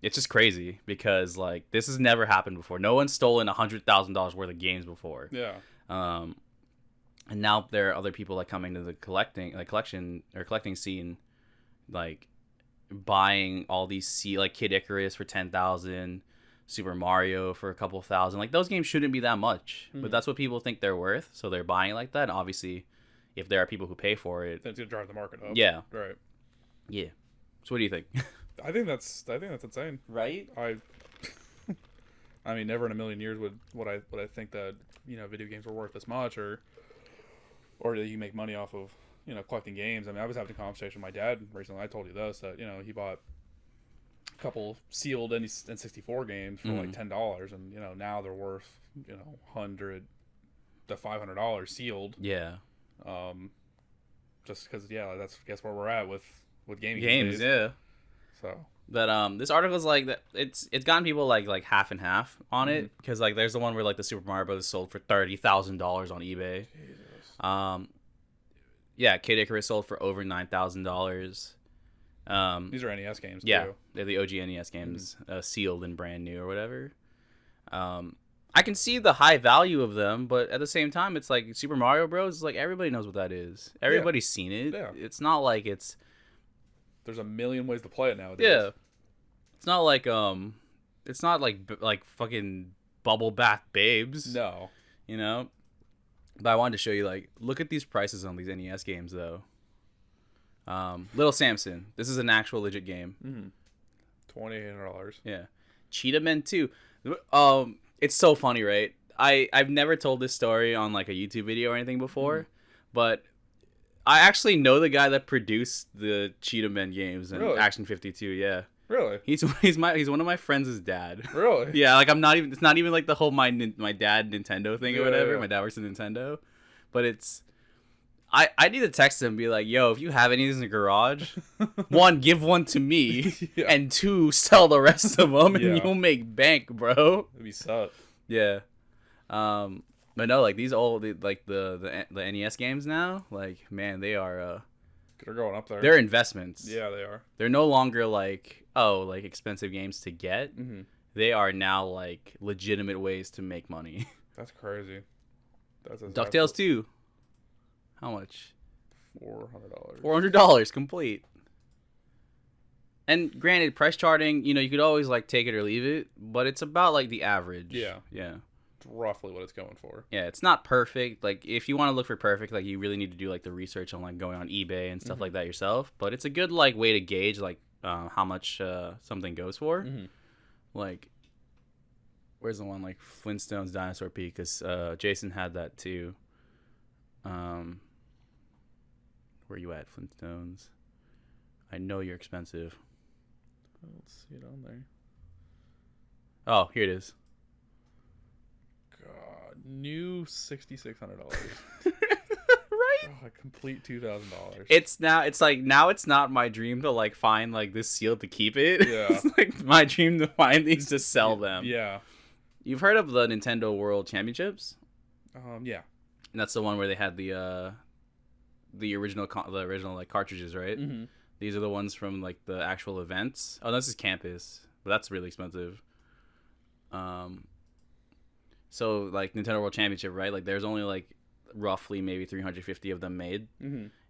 it's just crazy because like this has never happened before. No one's stolen $100,000 worth of games before. Yeah. And now there are other people like coming to the collecting scene, like buying all these like Kid Icarus for $10,000, Super Mario for a couple thousand. Like those games shouldn't be that much, but that's what people think they're worth, so they're buying like that. And obviously, if there are people who pay for it, that's gonna drive the market up. Yeah. Right. Yeah. So what do you think? I think that's insane. Right? I mean, never in a million years would I think that video games were worth this much, or that you make money off of collecting games. I mean, I was having a conversation with my dad recently. I told you this, that he bought a couple sealed N64 games for like $10, and now they're worth $100 to $500 sealed. Yeah. Just because that's I guess where we're at with gaming games. Yeah. So. But this article is like that. It's gotten people like half and half on it, because like there's the one where like the Super Mario Brothers sold for $30,000 on eBay. Jesus. Yeah, Kid Icarus sold for over $9,000. These are NES games. Yeah, too. they're the OG NES games, sealed and brand new or whatever. I I can see the high value of them, but at the same time, it's like Super Mario Bros. It's like everybody knows what that is. Everybody's seen it. Yeah. It's not like it's. There's a million ways to play it nowadays. Yeah. It's not like it's not like fucking bubble bath babes. No. You know. But I wanted to show you, like, look at these prices on these NES games though. Little Samson. This is an actual legit game. $2,800. Yeah. Cheetah Men 2. It's so funny, right? I've never told this story on like a YouTube video or anything before, but I actually know the guy that produced the Cheetah Men games and Action 52. Yeah. Really? He's one of my friends' dad. Really? Yeah, like it's not even like the whole my dad Nintendo thing or whatever. Yeah. My dad works at Nintendo, but it's I need to text him and be like, yo, if you have any of these in the garage, one, give one to me, and two, sell the rest of them, and you'll make bank, bro. It'd be sucked. Yeah. But no, like these old like the NES games now, like man, they are they're going up there. They're investments. Yeah, they are. They're no longer like expensive games to get. They are now like legitimate ways to make money. That's crazy. DuckTales 2. How much? $400. $400 complete. And granted, price charting, you could always like take it or leave it, but it's about like the average. Yeah. Yeah. It's roughly what it's going for. Yeah, it's not perfect. Like if you want to look for perfect, like you really need to do like the research on like going on eBay and stuff like that yourself. But it's a good like way to gauge like how much something goes for. Like, where's the one like Flintstones Dinosaur Peak? Because Jason had that too. Where you at, Flintstones? I know you're expensive. Let's see it on there. Oh, here it is. God, new $6,600. Right? Oh, a complete $2,000. It's not my dream to like find like this seal to keep it. Yeah. It's like my dream to find these to sell them. Yeah. You've heard of the Nintendo World Championships? Yeah. And that's the one where they had the original like cartridges, right? These are the ones from like the actual events. Oh, this is campus, but that's really expensive. So like Nintendo World Championship, right? Like there's only like roughly maybe 350 of them made,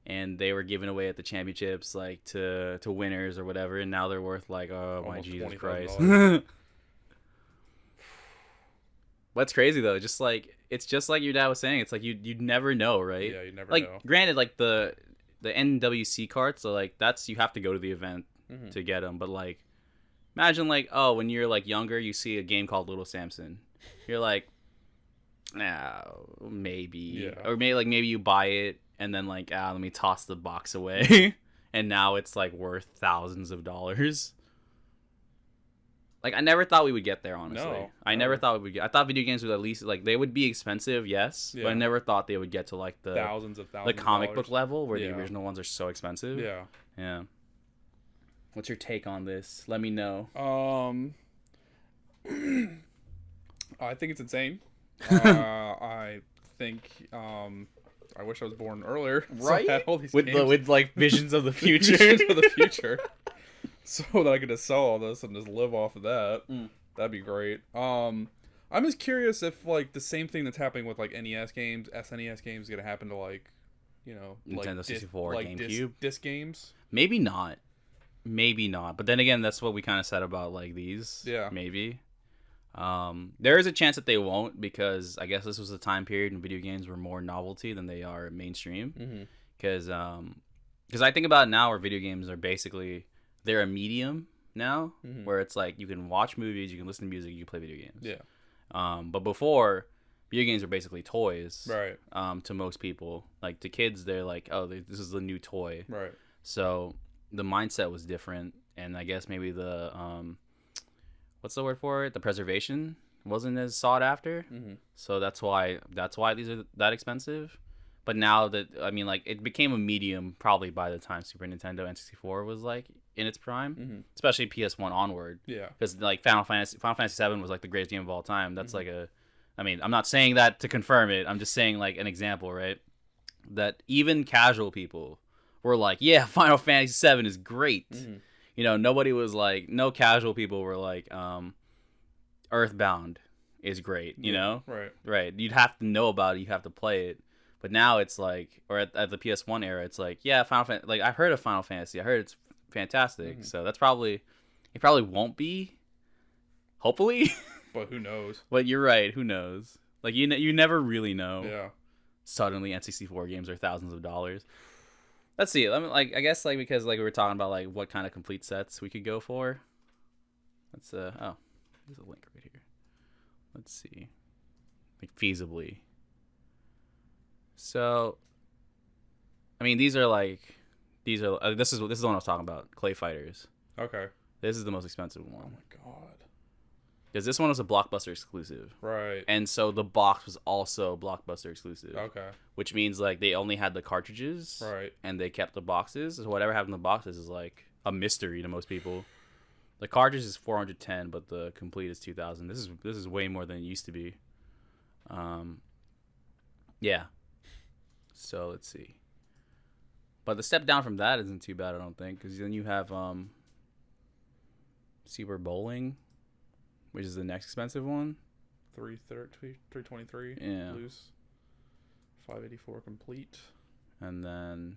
and they were given away at the championships like to winners or whatever, and now they're worth like my Jesus Christ. What's crazy though, it's just like your dad was saying. It's like you'd never know, right? Yeah, you never know. know. Granted, like the NWC carts, so like you have to go to the event to get them. But like, imagine like when you're like younger, you see a game called Little Samson, you're like, nah, maybe, or maybe you buy it and then like let me toss the box away, and now it's like worth thousands of dollars. Like, I never thought we would get there, honestly. No. I never thought we would get... I thought video games would at least... Like, they would be expensive, yes. Yeah. But I never thought they would get to, like, the... Thousands the comic book level, where the original ones are so expensive. Yeah. Yeah. What's your take on this? Let me know. I think it's insane. I think... I wish I was born earlier. Right? So I had all these with, like, visions of the future. Visions of the future. So that I could just sell all this and just live off of that. That'd be great. I'm just curious if like the same thing that's happening with like NES games, SNES games, is gonna happen to like, Nintendo 64, like GameCube, disc games. Maybe not. But then again, that's what we kind of said about like these. Yeah. Maybe. There is a chance that they won't, because I guess this was a time period when video games were more novelty than they are mainstream. Because I think about it now, where video games are basically... They're a medium now, where it's like you can watch movies, you can listen to music, you can play video games. Yeah. But before, video games were basically toys. Right. To most people, like to kids, they're like, oh, this is the new toy. Right. So the mindset was different, and I guess maybe the what's the word for it? The preservation wasn't as sought after. So that's why these are that expensive. But now that, I mean, like, it became a medium probably by the time Super Nintendo N64 was, like, in its prime. Especially PS1 onward. Yeah. Because, like, Final Fantasy VII was, like, the greatest game of all time. That's, like, I mean, I'm not saying that to confirm it. I'm just saying, like, an example, right? That even casual people were like, yeah, Final Fantasy VII is great. Nobody was, like, no casual people were like, Earthbound is great, you know? Right. Right. You'd have to know about it. You have to play it. But now it's like, or at the PS1 era, it's like, yeah, like I've heard of Final Fantasy. I heard it's fantastic. So it probably won't be. Hopefully. But who knows? But you're right. Who knows? Like you never really know. Yeah. Suddenly N64 games are thousands of dollars. Let's see. I guess like because like we were talking about like what kind of complete sets we could go for. Let's there's a link right here. Let's see. Like feasibly. So I mean this is the one I was talking about, Clay Fighters. Okay. This is the most expensive one. Oh my god. Because this one was a Blockbuster exclusive. Right. And so the box was also Blockbuster exclusive. Okay. Which means like they only had the cartridges. Right. And they kept the boxes. So whatever happened in the boxes is like a mystery to most people. The cartridge is $410, but the complete is $2,000. This is way more than it used to be. Yeah. So let's see. But the step down from that isn't too bad, I don't think, because then you have Super Bowling, which is the next expensive one. 323. Yeah. Loose. 584 complete. And then,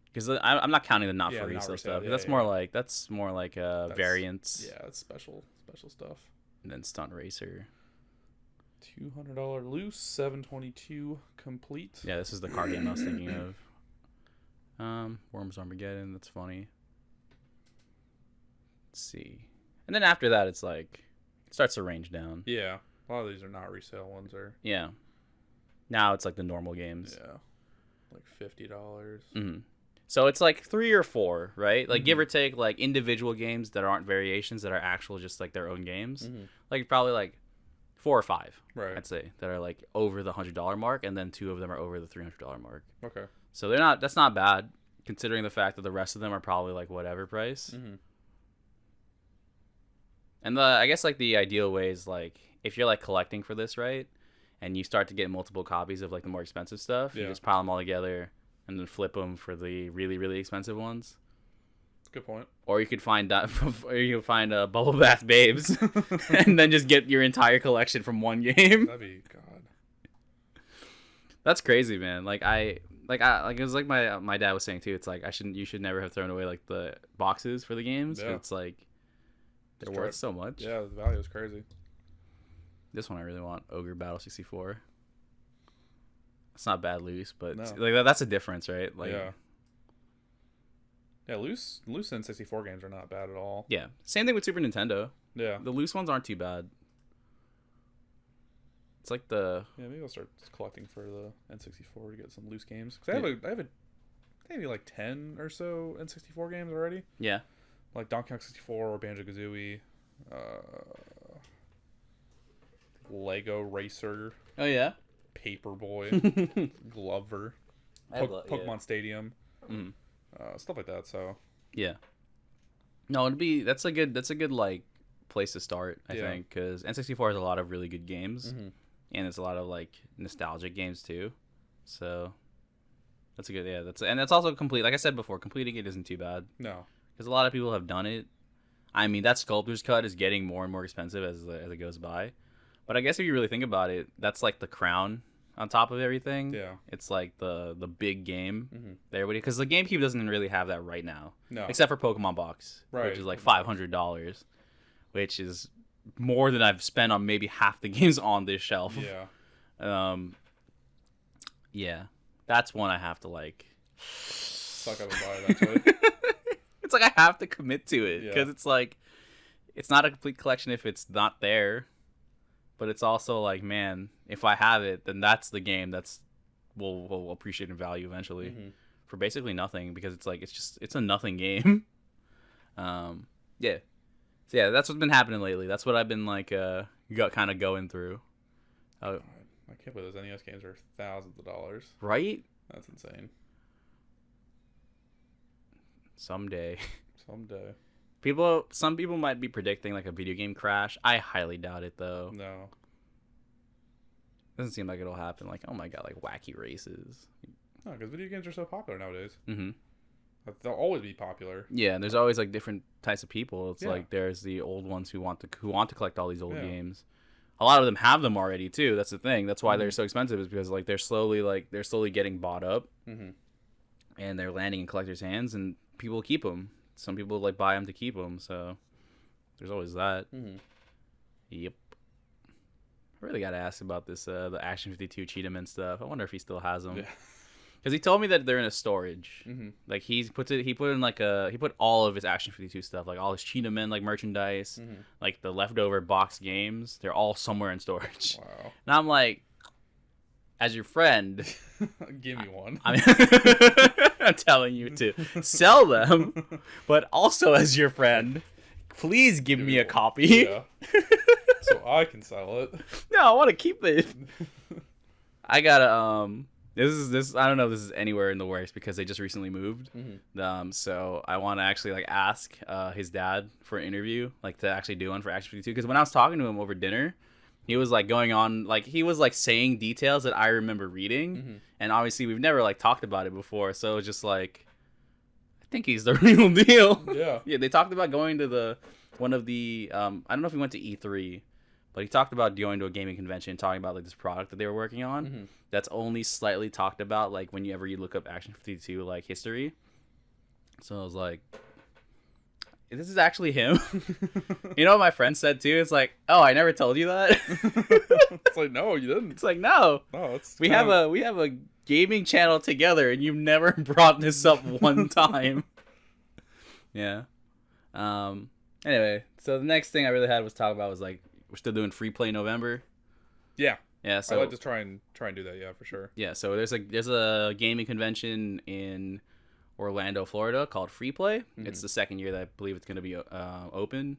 because I'm not counting the not for resale stuff. That's more like variants. Yeah, that's special stuff. And then Stunt Racer. $200 loose, 722 complete. Yeah, this is the card game I was thinking of. Worms Armageddon. That's funny. Let's see. And then after that, it's like it starts to range down. Yeah, a lot of these are not resale ones, or yeah. Now it's like the normal games. Yeah, like $50. Mm-hmm. So it's like 3 or 4, right? Like give or take, like individual games that aren't variations, that are actual, just like their own games. Like probably like 4 or 5, right? I'd say, that are like over the $100 mark, and then 2 of them are over the $300 mark. Okay. So that's not bad, considering the fact that the rest of them are probably like whatever price. And I guess like the ideal way is like if you're like collecting for this, right, and you start to get multiple copies of like the more expensive stuff, you just pile them all together and then flip them for the really, really expensive ones. Good point. Or you could find Bubble Bath Babes and then just get your entire collection from one game. That'd be God. That's crazy, man. It was like my dad was saying too. It's like you should never have thrown away like the boxes for the games. Yeah. It's like they're worth so much. Yeah, the value is crazy. This one I really want, Ogre Battle 64. It's not bad loose, but no. Like that's a difference, right? Like yeah, loose N64 games are not bad at all. Yeah, same thing with Super Nintendo. Yeah, the loose ones aren't too bad. It's like maybe I'll start collecting for the N64 to get some loose games, because I have maybe like 10 or so N64 games already. Yeah, like Donkey Kong 64 or Banjo-Kazooie, Lego Racer. Oh yeah, Paperboy, Glover, Pokemon Stadium, stuff like that. So yeah, no, that's a good like place to start. I think, because N64 has a lot of really good games, and it's a lot of like nostalgic games too. So that's a good and that's also complete. Like I said before, completing it isn't too bad. No, because a lot of people have done it. I mean, that sculptor's cut is getting more and more expensive as it goes by. But I guess if you really think about it, that's like the crown on top of everything. Yeah. It's like the big game that everybody, because the GameCube doesn't really have that right now. No. Except for Pokemon Box, which is like $500, which is more than I've spent on maybe half the games on this shelf. Yeah. Yeah. That's one I have to like suck up and buy eventually. It's like I have to commit to it, because it's like it's not a complete collection if it's not there. But it's also like, man, if I have it, then that's the game will appreciate in value eventually for basically nothing, because it's like it's a nothing game. Yeah. So yeah, that's what's been happening lately. That's what I've been like kind of going through. I can't believe those NES games are thousands of dollars. Right? That's insane. Someday. Some people might be predicting like a video game crash. I highly doubt it though. No. Doesn't seem like it'll happen. Like, oh my god, like wacky races. No, because video games are so popular nowadays. They'll always be popular. Yeah, and there's always like different types of people. It's like there's the old ones who want to collect all these old games. A lot of them have them already too. That's the thing. That's why they're so expensive, is because like they're slowly getting bought up, and they're landing in collectors' hands, and people keep them. Some people like buy them to keep them. So there's always that. Yep. I really gotta ask about this the Action 52 Cheetahman stuff. I wonder if he still has them. Because he told me that they're in a storage. Like he put all of his Action 52 stuff, like all his Cheetahman like merchandise, like the leftover box games. They're all somewhere in storage. Wow. And I'm like, as your friend, give me one. I'm telling you to sell them, but also as your friend, please give me a copy. Yeah. So I can sell it. No, I want to keep it. I gotta This I don't know if this is anywhere in the works because they just recently moved. So I want to actually like ask his dad for an interview, like to actually do one for Action 52. Because when I was talking to him over dinner, he was like going on like he was like saying details that I remember reading, and obviously we've never like talked about it before. So it was just like, I think he's the real deal. Yeah. Yeah. They talked about going to one of the I don't know if he went to E3. But he talked about going to a gaming convention, talking about like this product that they were working on. That's only slightly talked about like whenever you look up Action 52 like history. So I was like, this is actually him. You know what my friend said too? It's like, oh, I never told you that. It's like, no, you didn't. It's like, no. No, it's we have a gaming channel together, and you've never brought this up one time. Yeah. Anyway, so the next thing I really had was talk about was like, we're still doing free play November. Yeah. Yeah. So I'd like to try and do that. Yeah, for sure. Yeah. So there's a gaming convention in Orlando, Florida called Free Play. It's the second year that I believe it's going to be open.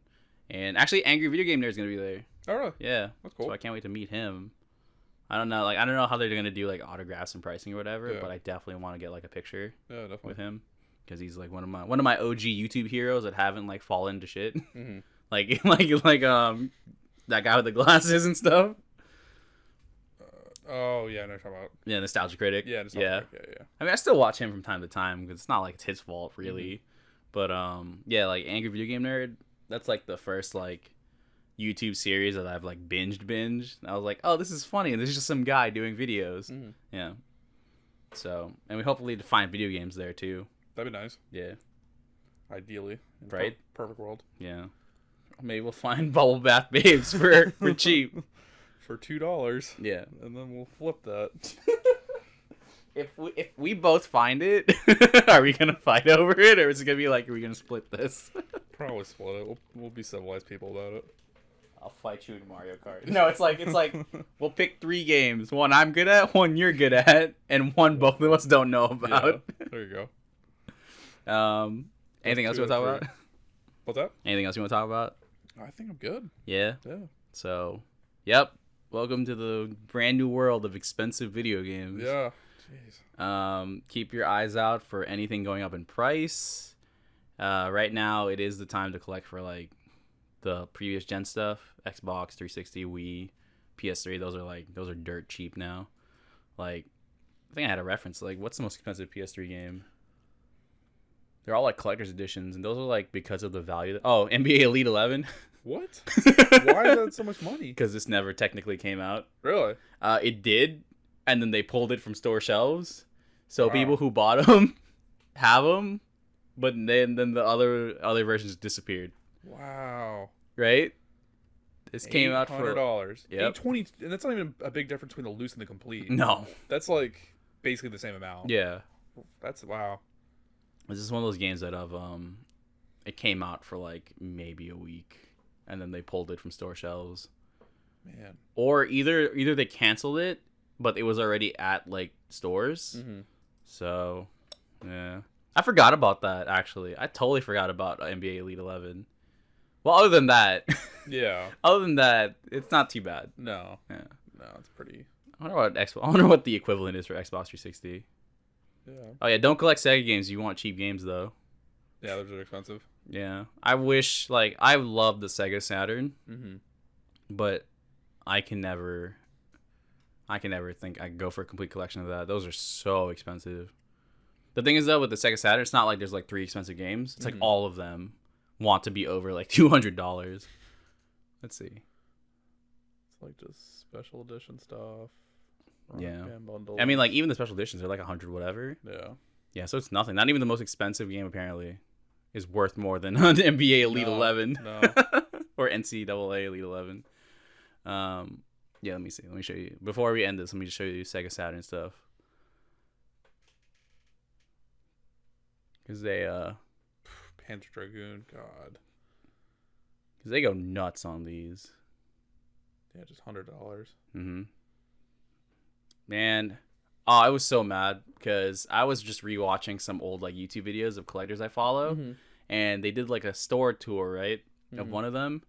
And actually, Angry Video Game Nerd is going to be there. Oh, really? Yeah. That's cool. So I can't wait to meet him. I don't know how they're going to do like autographs and pricing or whatever, but I definitely want to get like a picture with him because he's like one of my OG YouTube heroes that haven't like fallen to shit. like that guy with the glasses and stuff. Oh yeah, I know what you're talking about. Yeah, Nostalgia Critic. Yeah. Yeah. I mean, I still watch him from time to time because it's not like it's his fault really. But yeah, like Angry Video Game Nerd. That's like the first like YouTube series that I've like binged. I was like, oh, this is funny, and this is just some guy doing videos. Yeah. So, and we hopefully to find video games there too. That'd be nice. Yeah. Ideally. Right. Perfect world. Yeah. Maybe we'll find Bubble Bath Babes for cheap. For $2. Yeah. And then we'll flip that. If we both find it, are we gonna fight over it, or is it gonna be like, are we gonna split this? Probably split it. We'll be civilized people about it. I'll fight you in Mario Kart. No, it's like we'll pick 3 games. One I'm good at, one you're good at, and one both of us don't know about. Yeah, there you go. Anything else you want to talk about? What's that? Anything else you want to talk about? I think I'm good. Yeah? Yeah. So, yep. Welcome to the brand new world of expensive video games. Yeah. Jeez. Keep your eyes out for anything going up in price. Right now, it is the time to collect for like the previous gen stuff. Xbox 360, Wii, PS3. Those are dirt cheap now. Like, I think I had a reference. Like, what's the most expensive PS3 game? They're all like collector's editions, and those are like because of the value. NBA Elite 11. What? Why is that so much money? Because this never technically came out. Really? It did, and then they pulled it from store shelves. So people who bought them have them, but then the other versions disappeared. Wow. Right? This came out for $800. Yep. $820, and that's not even a big difference between the loose and the complete. No. That's like basically the same amount. Yeah. That's wow. This is one of those games that it came out for like maybe a week, and then they pulled it from store shelves. Man. Or either they canceled it, but it was already at like stores. So, yeah. I forgot about that actually. I totally forgot about NBA Elite 11. Well, other than that, yeah. Other than that, it's not too bad. No. Yeah. No, it's pretty. I wonder what the equivalent is for Xbox 360. Yeah. Oh yeah, don't collect Sega games. You want cheap games though. Yeah, those are expensive. Yeah, I wish I love the Sega Saturn, but I can never think I can go for a complete collection of that. Those are so expensive. The thing is though, with the Sega Saturn, it's not like there's like 3 expensive games. It's like all of them want to be over like $200. Let's see. It's like just special edition stuff. Yeah. I mean, like even the special editions are like 100 whatever. Yeah. Yeah, so it's nothing. Not even the most expensive game apparently is worth more than the NBA Elite 11 or NCAA Elite 11. Yeah, let me see. Let me show you. Before we end this, let me just show you Sega Saturn stuff. Because they Panzer Dragoon, God. Because they go nuts on these. Yeah, just $100. Man, oh, I was so mad because I was just rewatching some old like YouTube videos of collectors I follow, and they did like a store tour, right, of one of them.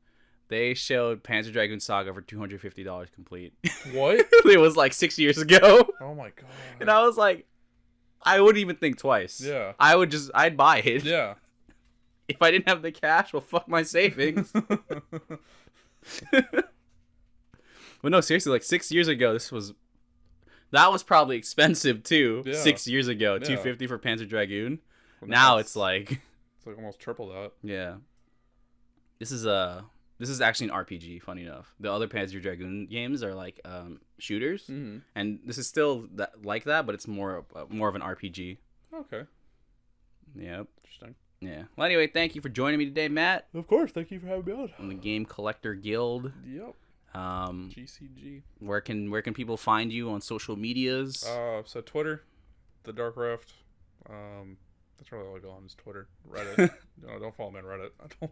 They showed Panzer Dragoon Saga for $250 complete. What? It was like 6 years ago. Oh my god! And I was like, I wouldn't even think twice. Yeah. I'd buy it. Yeah. If I didn't have the cash, well, fuck my savings. But no, seriously, like 6 years ago, that was probably expensive too. Yeah. 6 years ago, $250 for Panzer Dragoon. Well, now it's like almost triple that. Yeah. This is actually an RPG. Funny enough, the other Panzer Dragoon games are like shooters, and this is still like that, but it's more of an RPG. Okay. Yep. Interesting. Yeah. Well, anyway, thank you for joining me today, Matt. Of course. Thank you for having me on the Game Collector Guild. Yep. GCG. Where can people find you on social medias? So Twitter, TheDarkRift. That's really all I go on is Twitter. Reddit. No, don't follow me on Reddit. I don't.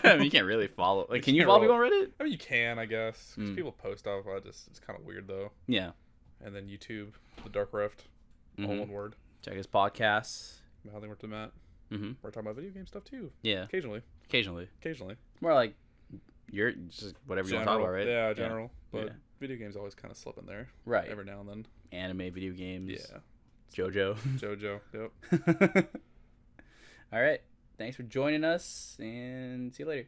I mean, you can't really follow. Like, can you follow people on Reddit? I mean, you can, I guess. Because people post stuff. It's kind of weird though. Yeah. And then YouTube, TheDarkRift. All one word. Check his podcasts. Nothing with Matt. We're talking about video game stuff too. Yeah. Occasionally. More like you're just whatever you want to talk about, right? Yeah, general. Yeah. But video games always kind of slip in there. Right. Every now and then. Anime, video games. Yeah. JoJo. Yep. All right. Thanks for joining us, and see you later.